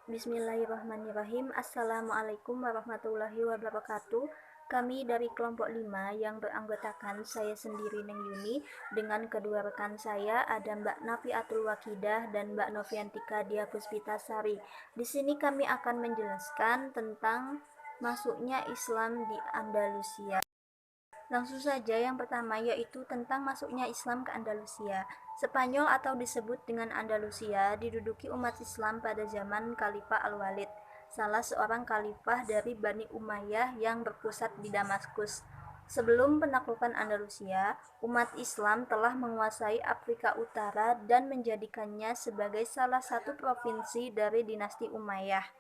Bismillahirrahmanirrahim. Assalamualaikum warahmatullahi wabarakatuh. Kami dari kelompok 5 yang beranggotakan saya sendiri Neng Yuni dengan kedua rekan saya ada Mbak Nafiatul Wakidah dan Mbak Noviantika Dia Puspitasari. Di sini kami akan menjelaskan tentang masuknya Islam di Andalusia. Langsung saja yang pertama yaitu tentang masuknya Islam ke Andalusia. Spanyol atau disebut dengan Andalusia diduduki umat Islam pada zaman Khalifah Al-Walid, salah seorang khalifah dari Bani Umayyah yang berpusat di Damaskus. Sebelum penaklukan Andalusia, umat Islam telah menguasai Afrika Utara dan menjadikannya sebagai salah satu provinsi dari dinasti Umayyah.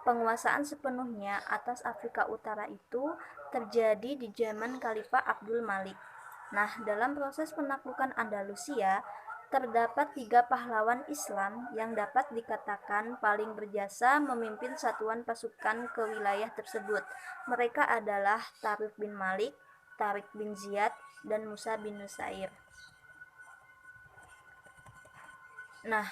Penguasaan sepenuhnya atas Afrika Utara itu terjadi di zaman Khalifah Abdul Malik. Nah, dalam proses penaklukan Andalusia, terdapat 3 pahlawan Islam yang dapat dikatakan paling berjasa memimpin satuan pasukan ke wilayah tersebut. Mereka adalah Tariq bin Malik, Tariq bin Ziyad, dan Musa bin Nusair. Nah,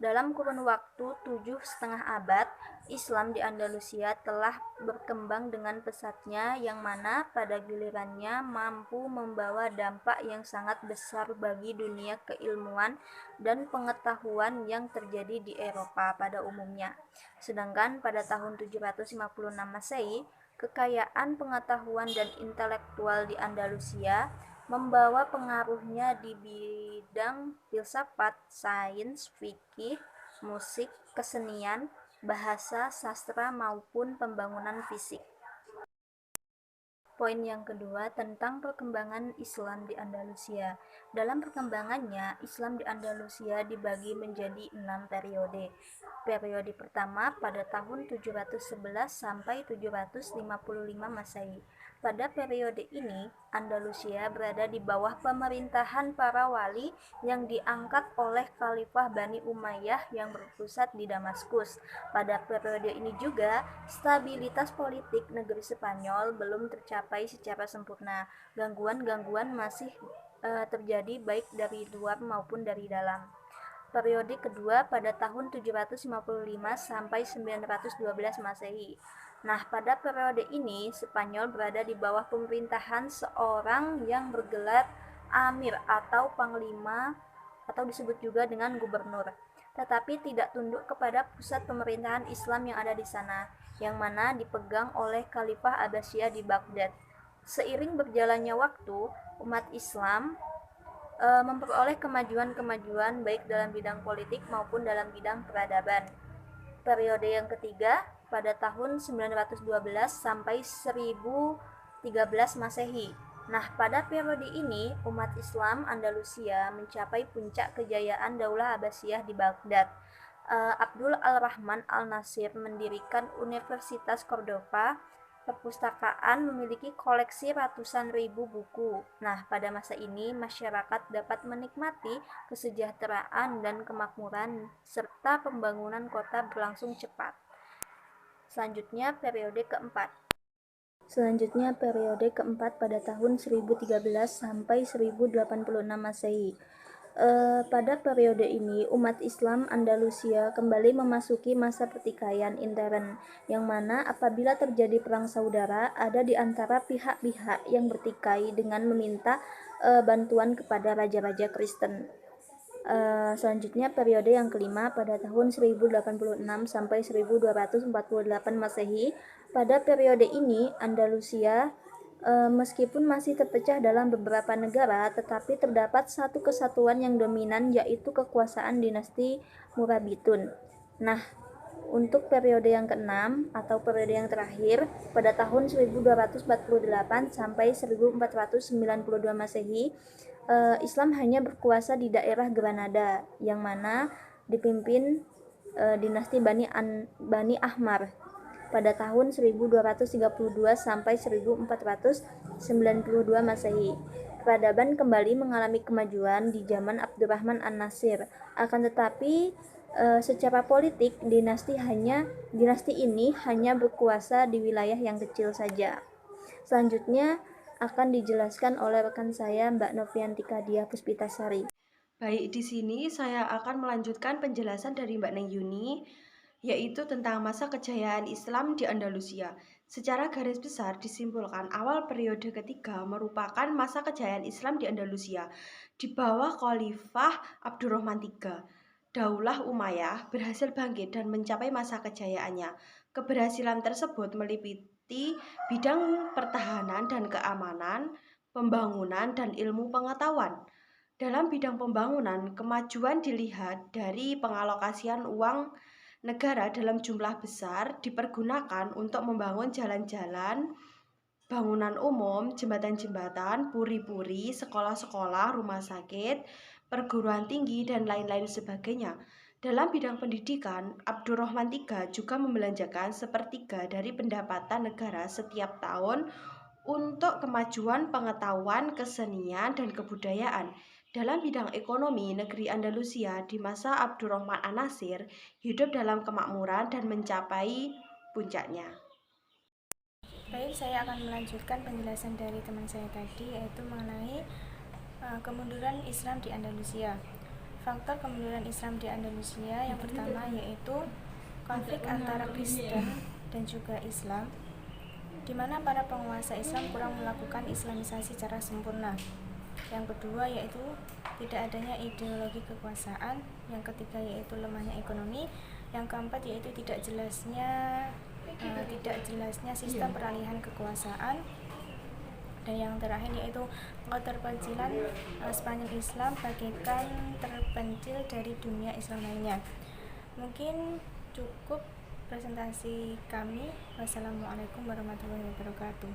dalam kurun waktu 7,5 abad, Islam di Andalusia telah berkembang dengan pesatnya yang mana pada gilirannya mampu membawa dampak yang sangat besar bagi dunia keilmuan dan pengetahuan yang terjadi di Eropa pada umumnya. Sedangkan pada tahun 756 Masehi, kekayaan pengetahuan dan intelektual di Andalusia membawa pengaruhnya di bidang filsafat, sains, fikih, musik, kesenian, bahasa, sastra maupun pembangunan fisik. Poin yang kedua tentang perkembangan Islam di Andalusia. Dalam perkembangannya, Islam di Andalusia dibagi menjadi 6 periode. Periode pertama pada tahun 711 sampai 755 Masehi. Pada periode ini, Andalusia berada di bawah pemerintahan para wali yang diangkat oleh Khalifah Bani Umayyah yang berpusat di Damaskus. Pada periode ini juga, stabilitas politik negeri Spanyol belum tercapai secara sempurna. Gangguan-gangguan masih terjadi baik dari luar maupun dari dalam. Periode kedua pada tahun 755 sampai 912 Masehi. Nah, pada periode ini Spanyol berada di bawah pemerintahan seorang yang bergelar Amir atau Panglima atau disebut juga dengan gubernur, tetapi tidak tunduk kepada pusat pemerintahan Islam yang ada di sana, yang mana dipegang oleh Khalifah Abbasiyah di Baghdad. Seiring berjalannya waktu, umat Islam memperoleh kemajuan-kemajuan baik dalam bidang politik maupun dalam bidang peradaban. Periode yang ketiga pada tahun 912 sampai 1013 Masehi. Nah, pada periode ini umat Islam Andalusia mencapai puncak kejayaan Daulah Abbasiyah di Baghdad. Abdul Al-Rahman Al-Nasir mendirikan Universitas Cordova. Perpustakaan memiliki koleksi ratusan ribu buku. Nah, pada masa ini masyarakat dapat menikmati kesejahteraan dan kemakmuran serta pembangunan kota berlangsung cepat. Selanjutnya periode keempat pada tahun 1013 sampai 1086 Masehi. Pada periode ini, umat Islam Andalusia kembali memasuki masa pertikaian intern, yang mana apabila terjadi perang saudara, ada di antara pihak-pihak yang bertikai dengan meminta bantuan kepada raja-raja Kristen. Selanjutnya periode yang kelima pada tahun 1086 sampai 1248 Masehi. Pada periode ini, Andalusia meskipun masih terpecah dalam beberapa negara, tetapi terdapat satu kesatuan yang dominan, yaitu kekuasaan dinasti Murabitun. Nah, untuk periode yang keenam atau periode yang terakhir pada tahun 1248 sampai 1492 Masehi, Islam hanya berkuasa di daerah Granada yang mana dipimpin dinasti Bani Ahmar pada tahun 1232 sampai 1492 Masehi. Peradaban kembali mengalami kemajuan di zaman Abdurrahman An-Nasir. Akan tetapi secara politik dinasti ini hanya berkuasa di wilayah yang kecil saja. Selanjutnya akan dijelaskan oleh rekan saya Mbak Noviantika Dia Puspitasari. Baik, di sini saya akan melanjutkan penjelasan dari Mbak Neng Yuni. yaitu tentang masa kejayaan Islam di Andalusia. Secara garis besar disimpulkan awal periode ketiga merupakan masa kejayaan Islam di Andalusia di bawah Khalifah Abdurrahman III. Daulah Umayyah berhasil bangkit dan mencapai masa kejayaannya. Keberhasilan tersebut meliputi bidang pertahanan dan keamanan, pembangunan, dan ilmu pengetahuan. Dalam bidang pembangunan, kemajuan dilihat dari pengalokasian uang negara dalam jumlah besar dipergunakan untuk membangun jalan-jalan, bangunan umum, jembatan-jembatan, puri-puri, sekolah-sekolah, rumah sakit, perguruan tinggi, dan lain-lain sebagainya. Dalam bidang pendidikan, Abdurrahman III juga membelanjakan sepertiga dari pendapatan negara setiap tahun untuk kemajuan pengetahuan, kesenian, dan kebudayaan. Dalam bidang ekonomi, negeri Andalusia di masa Abdurrahman an-Nasir hidup dalam kemakmuran dan mencapai puncaknya. Baik, saya akan melanjutkan penjelasan dari teman saya tadi, yaitu mengenai kemunduran Islam di Andalusia. Faktor kemunduran Islam di Andalusia yang pertama yaitu konflik antara Kristen dan juga Islam, di mana para penguasa Islam kurang melakukan Islamisasi secara sempurna. Yang kedua yaitu tidak adanya ideologi kekuasaan. Yang ketiga yaitu lemahnya ekonomi. Yang keempat yaitu tidak jelasnya sistem peralihan kekuasaan. Dan yang terakhir yaitu keterpencilan Spanyol Islam bagaikan terpencil dari dunia Islam lainnya. Mungkin cukup presentasi kami. Wassalamualaikum warahmatullahi wabarakatuh.